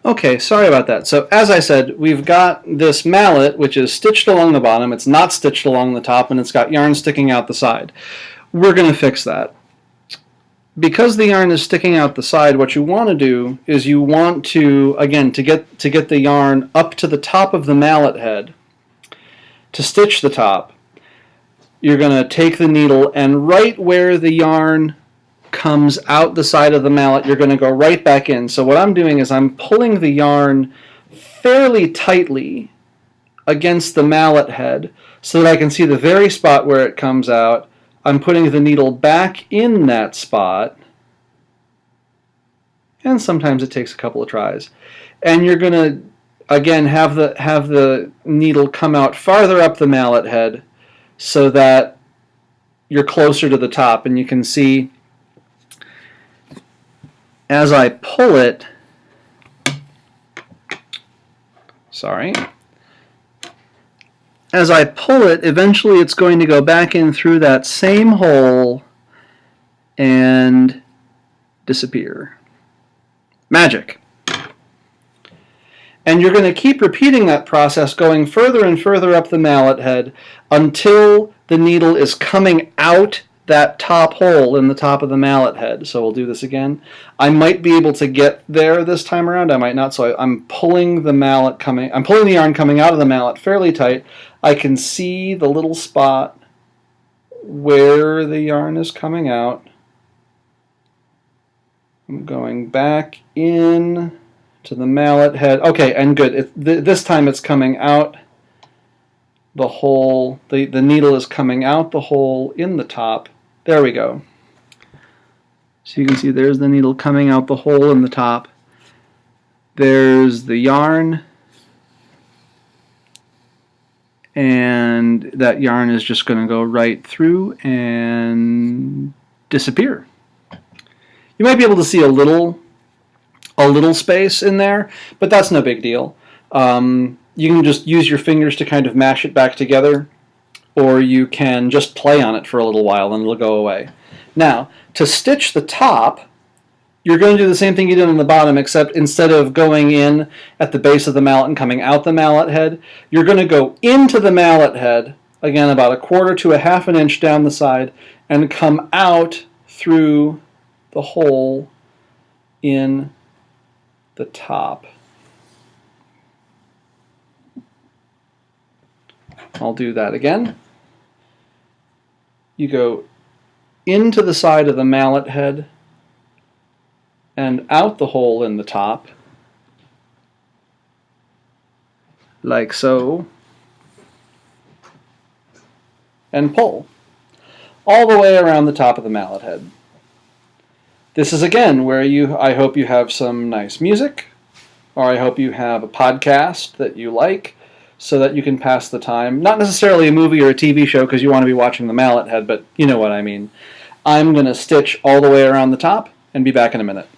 Okay, sorry about that. So as I said, we've got this mallet which is stitched along the bottom, it's not stitched along the top, and it's got yarn sticking out the side. We're going to fix that. Because the yarn is sticking out the side, what you want to do is you want to, again, to get the yarn up to the top of the mallet head, to stitch the top, you're going to take the needle and right where the yarn comes out the side of the mallet, you're going to go right back in. So what I'm doing is I'm pulling the yarn fairly tightly against the mallet head so that I can see the very spot where it comes out. I'm putting the needle back in that spot, and sometimes it takes a couple of tries. And you're going to, again, have the needle come out farther up the mallet head so that you're closer to the top, and you can see as I pull it, as I pull it, eventually it's going to go back in through that same hole and disappear. Magic. And you're going to keep repeating that process, going further and further up the mallet head until the needle is coming out that top hole in the top of the mallet head. So we'll do this again. I might be able to get there this time around, I might not. So I'm pulling the yarn coming out of the mallet fairly tight. I can see the little spot where the yarn is coming out. I'm going back in to the mallet head. Okay, and good. This time it's coming out the hole. The needle is coming out the hole in the top. There we go. So you can see there's the needle coming out the hole in the top. There's the yarn. And that yarn is just going to go right through and disappear. You might be able to see a little space in there, but that's no big deal. You can just use your fingers to kind of mash it back together, or you can just play on it for a little while and it'll go away. Now, to stitch the top, you're going to do the same thing you did on the bottom, except instead of going in at the base of the mallet and coming out the mallet head, you're going to go into the mallet head, again about 1/4 to 1/2 inch down the side, and come out through the hole in the top. I'll do that again. You go into the side of the mallet head and out the hole in the top, like so, and pull all the way around the top of the mallet head. This is again where I hope you have some nice music, or I hope you have a podcast that you like so that you can pass the time. Not necessarily a movie or a TV show because you want to be watching the mallet head, but you know what I mean. I'm going to stitch all the way around the top and be back in a minute.